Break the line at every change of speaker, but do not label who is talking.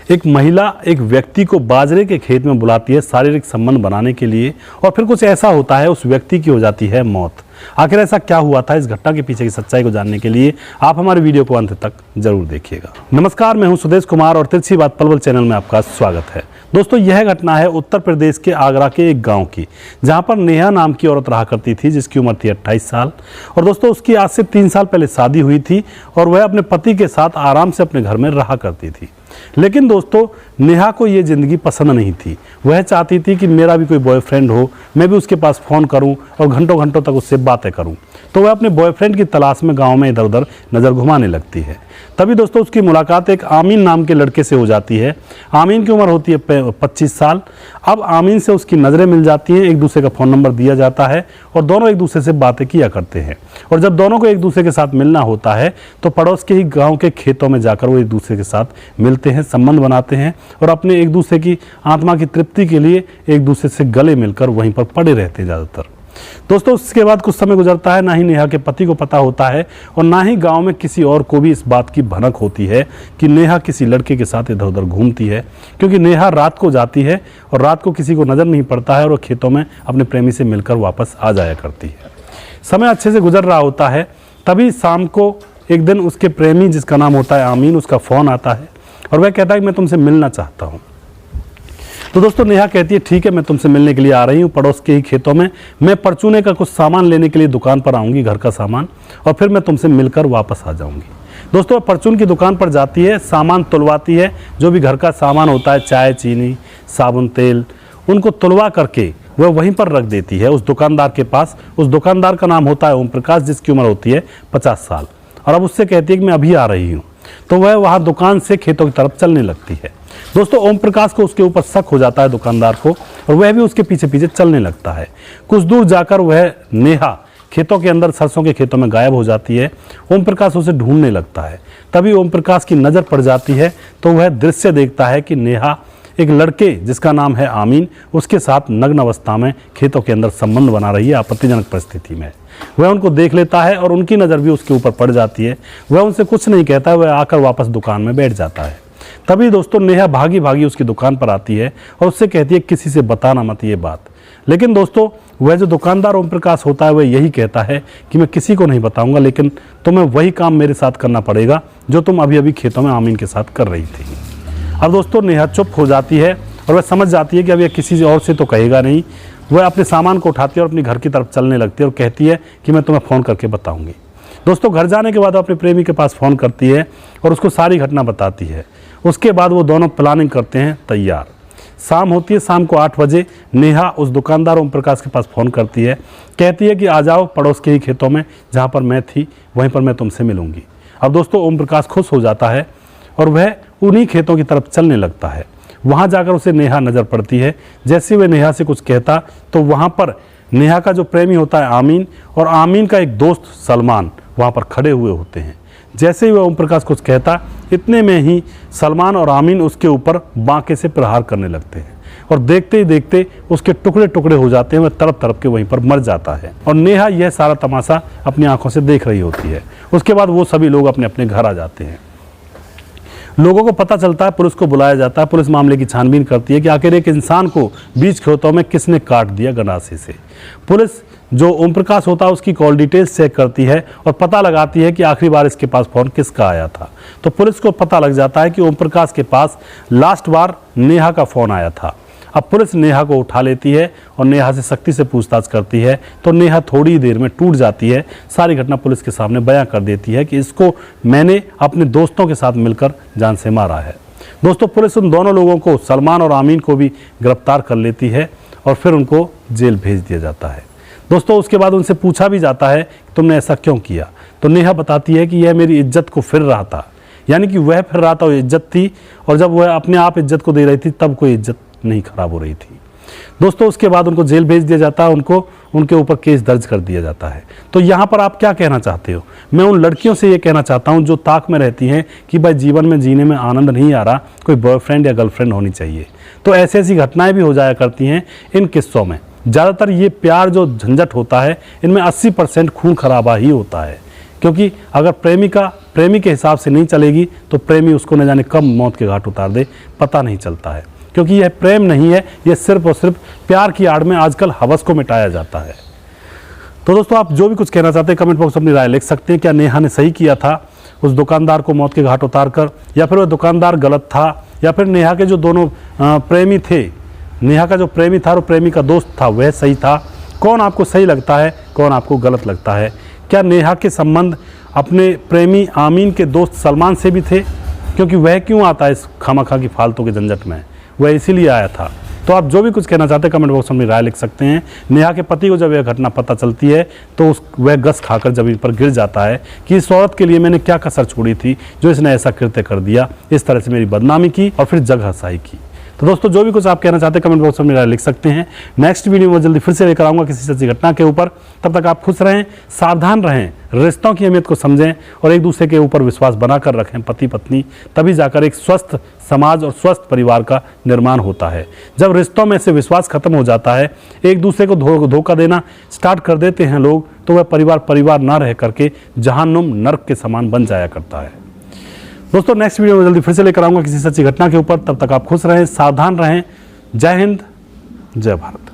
एक महिला एक व्यक्ति को बाजरे के खेत में बुलाती है शारीरिक संबंध बनाने के लिए और फिर कुछ ऐसा होता है, उस व्यक्ति की हो जाती है मौत। आखिर ऐसा क्या हुआ था? इस घटना के पीछे की सच्चाई को जानने के लिए आप हमारे वीडियो को अंत तक जरूर देखिएगा। नमस्कार, मैं हूं सुदेश कुमार और तिरछी बात पलवल चैनल में आपका स्वागत है। दोस्तों, यह घटना है उत्तर प्रदेश के आगरा के एक गांव की, जहां पर नेहा नाम की औरत रहा करती थी, जिसकी उम्र थी 28 साल। और दोस्तों, उसकी आज से 3 साल पहले शादी हुई थी और वह अपने पति के साथ आराम से अपने घर में रहा करती थी। लेकिन दोस्तों, नेहा को ये ज़िंदगी पसंद नहीं थी। वह चाहती थी कि मेरा भी कोई बॉयफ्रेंड हो, मैं भी उसके पास फ़ोन करूं और घंटों घंटों तक उससे बातें करूं। तो वह अपने बॉयफ्रेंड की तलाश में गांव में इधर उधर नज़र घुमाने लगती है। तभी दोस्तों, उसकी मुलाकात एक आमीन नाम के लड़के से हो जाती है। आमीन की उम्र होती है 25 साल। अब आमीन से उसकी नज़रें मिल जाती हैं, एक दूसरे का फ़ोन नंबर दिया जाता है और दोनों एक दूसरे से बातें किया करते हैं। और जब दोनों को एक दूसरे के साथ मिलना होता है तो पड़ोस के ही गाँव के खेतों में जाकर वो एक दूसरे के साथ मिलते हैं, संबंध बनाते हैं और अपने एक दूसरे की आत्मा की तृप्ति के लिए एक दूसरे से गले मिलकर वहीं पर पड़े रहते हैं ज़्यादातर। दोस्तों, उसके बाद कुछ समय गुजरता है, ना ही नेहा के पति को पता होता है और ना ही गांव में किसी और को भी इस बात की भनक होती है कि नेहा किसी लड़के के साथ इधर उधर घूमती है, क्योंकि नेहा रात को जाती है और रात को किसी को नज़र नहीं पड़ता है और वो खेतों में अपने प्रेमी से मिलकर वापस आ जाया करती है। समय अच्छे से गुजर रहा होता है, तभी शाम को एक दिन उसके प्रेमी, जिसका नाम होता है आमीन, उसका फ़ोन आता है और वह कहता है कि मैं तुमसे मिलना चाहता हूँ। तो दोस्तों, नेहा कहती है ठीक है, मैं तुमसे मिलने के लिए आ रही हूँ पड़ोस के ही खेतों में। मैं परचूने का कुछ सामान लेने के लिए दुकान पर आऊँगी, घर का सामान, और फिर मैं तुमसे मिलकर वापस आ जाऊँगी। दोस्तों, परचून की दुकान पर जाती है, सामान तुलवाती है, जो भी घर का सामान होता है, चाय, चीनी, साबुन, तेल, उनको तुलवा करके वह वहीं पर रख देती है उस दुकानदार के पास। उस दुकानदार का नाम होता है ओम प्रकाश, जिसकी उम्र होती है 50 साल। और अब उससे कहती है कि मैं अभी आ रही हूँ। तो वह वहाँ दुकान से खेतों की तरफ चलने लगती है। दोस्तों, ओम प्रकाश को उसके ऊपर शक हो जाता है दुकानदार को और वह भी उसके पीछे पीछे चलने लगता है। कुछ दूर जाकर वह नेहा खेतों के अंदर सरसों के खेतों में गायब हो जाती है। ओम प्रकाश उसे ढूंढने लगता है। तभी ओम प्रकाश की नज़र पड़ जाती है तो वह दृश्य देखता है कि नेहा एक लड़के, जिसका नाम है आमीन, उसके साथ नग्न अवस्था में खेतों के अंदर संबंध बना रही है आपत्तिजनक परिस्थिति में। वह उनको देख लेता है और उनकी नज़र भी उसके ऊपर पड़ जाती है। वह उनसे कुछ नहीं कहता है, वह आकर वापस दुकान में बैठ जाता है। तभी दोस्तों, नेहा भागी भागी उसकी दुकान पर आती है और उससे कहती है किसी से बताना मत ये बात। लेकिन दोस्तों, वह जो दुकानदार ओम प्रकाश होता है वह यही कहता है कि मैं किसी को नहीं बताऊंगा, लेकिन तुम्हें वही काम मेरे साथ करना पड़ेगा जो तुम अभी अभी खेतों में आमीन के साथ कर रही थी। अब दोस्तों, नेहा चुप हो जाती है और वह समझ जाती है कि अब यह किसी और से तो कहेगा नहीं। वह अपने सामान को उठाती है और अपने घर की तरफ चलने लगती है और कहती है कि मैं तुम्हें फ़ोन करके बताऊंगी। दोस्तों, घर जाने के बाद वो अपने प्रेमी के पास फ़ोन करती है और उसको सारी घटना बताती है। उसके बाद वो दोनों प्लानिंग करते हैं तैयार। शाम होती है, शाम को 8 बजे नेहा उस दुकानदार ओम प्रकाश के पास फ़ोन करती है, कहती है कि आ जाओ पड़ोस के ही खेतों में, जहाँ पर मैं थी वहीं पर मैं तुमसे मिलूँगी। अब दोस्तों, ओम प्रकाश खुश हो जाता है और वह उन्हीं खेतों की तरफ चलने लगता है। वहाँ जाकर उसे नेहा नज़र पड़ती है। जैसे वह नेहा से कुछ कहता तो वहाँ पर नेहा का जो प्रेमी होता है आमीन और आमीन का एक दोस्त सलमान वहाँ पर खड़े हुए होते हैं। जैसे ही वह ओम प्रकाश कुछ कहता, इतने में ही सलमान और आमीन उसके ऊपर बांके से प्रहार करने लगते हैं और देखते ही देखते उसके टुकड़े टुकड़े हो जाते हैं। वह तड़प तड़प के वहीं पर मर जाता है और नेहा यह सारा तमाशा अपनी आंखों से देख रही होती है। उसके बाद वो सभी लोग अपने अपने घर आ जाते हैं। लोगों को पता चलता है, पुलिस को बुलाया जाता है। पुलिस मामले की छानबीन करती है कि आखिर एक इंसान को बीच खेतों में किसने काट दिया गंडासे से। पुलिस जो ओम प्रकाश होता है उसकी कॉल डिटेल्स चेक करती है और पता लगाती है कि आखिरी बार इसके पास फ़ोन किसका आया था। तो पुलिस को पता लग जाता है कि ओम प्रकाश के पास लास्ट बार नेहा का फ़ोन आया था। अब पुलिस नेहा को उठा लेती है और नेहा से सख्ती से पूछताछ करती है तो नेहा थोड़ी ही देर में टूट जाती है। सारी घटना पुलिस के सामने बयां कर देती है कि इसको मैंने अपने दोस्तों के साथ मिलकर जान से मारा है। दोस्तों, पुलिस उन दोनों लोगों को, सलमान और आमीन को भी गिरफ्तार कर लेती है और फिर उनको जेल भेज दिया जाता है। दोस्तों, उसके बाद उनसे पूछा भी जाता है कि तुमने ऐसा क्यों किया। तो नेहा बताती है कि यह मेरी इज्जत को फिर रहा था, यानी कि वह फिर रहा था, वो इज्जत थी, और जब वह अपने आप इज्जत को दे रही थी तब कोई इज्जत नहीं खराब हो रही थी। दोस्तों, उसके बाद उनको जेल भेज दिया जाता है, उनको उनके ऊपर केस दर्ज कर दिया जाता है। तो यहाँ पर आप क्या कहना चाहते हो? मैं उन लड़कियों से ये कहना चाहता हूँ जो ताक में रहती हैं कि भाई जीवन में जीने में आनंद नहीं आ रहा, कोई बॉयफ्रेंड या गर्लफ्रेंड होनी चाहिए। तो ऐसी ऐसी घटनाएं भी हो जाया करती हैं इन किस्सों में। ज़्यादातर ये प्यार जो झंझट होता है, इनमें 80% खून खराबा ही होता है। क्योंकि अगर प्रेमी के हिसाब से नहीं चलेगी तो प्रेमी उसको न जाने कब मौत के घाट उतार दे, पता नहीं चलता है। क्योंकि यह प्रेम नहीं है, यह सिर्फ और सिर्फ प्यार की आड़ में आजकल हवस को मिटाया जाता है। तो दोस्तों, आप जो भी कुछ कहना चाहते हैं कमेंट बॉक्स में अपनी राय लिख सकते हैं। क्या नेहा ने सही किया था उस दुकानदार को मौत के घाट उतार कर, या फिर वह दुकानदार गलत था, या फिर नेहा के जो दोनों प्रेमी थे, नेहा का जो प्रेमी था और प्रेमी का दोस्त था वह सही था? कौन आपको सही लगता है, कौन आपको गलत लगता है? क्या नेहा के संबंध अपने प्रेमी आमीन के दोस्त सलमान से भी थे? क्योंकि वह क्यों आता है इस खामखा की फालतू के झंझट में, वह इसीलिए आया था। तो आप जो भी कुछ कहना चाहते हैं कमेंट बॉक्स में अपनी राय लिख सकते हैं। नेहा के पति को जब यह घटना पता चलती है तो वह गस खाकर जमीन पर गिर जाता है कि इस औरत के लिए मैंने क्या कसर छोड़ी थी जो इसने ऐसा कृत्य कर दिया, इस तरह से मेरी बदनामी की और फिर जगहसाई की। तो दोस्तों, जो भी कुछ आप कहना चाहते हैं कमेंट बॉक्स में मेरा लिख सकते हैं। नेक्स्ट वीडियो में जल्दी फिर से लेकर आऊँगा किसी सच्ची घटना के ऊपर। तब तक आप खुश रहें, सावधान रहें, रिश्तों की अहमियत को समझें और एक दूसरे के ऊपर विश्वास बनाकर रखें पति पत्नी, तभी जाकर एक स्वस्थ समाज और स्वस्थ परिवार का निर्माण होता है। जब रिश्तों में से विश्वास खत्म हो जाता है, एक दूसरे को धोखा देना स्टार्ट कर देते हैं लोग, तो वह परिवार ना रह करके जहन्नुम नर्क के समान बन जाया करता है। दोस्तों, नेक्स्ट वीडियो में जल्दी फिर से लेकर आऊँगा किसी सच्ची घटना के ऊपर। तब तक आप खुश रहें, सावधान रहें। जय हिंद, जय भारत।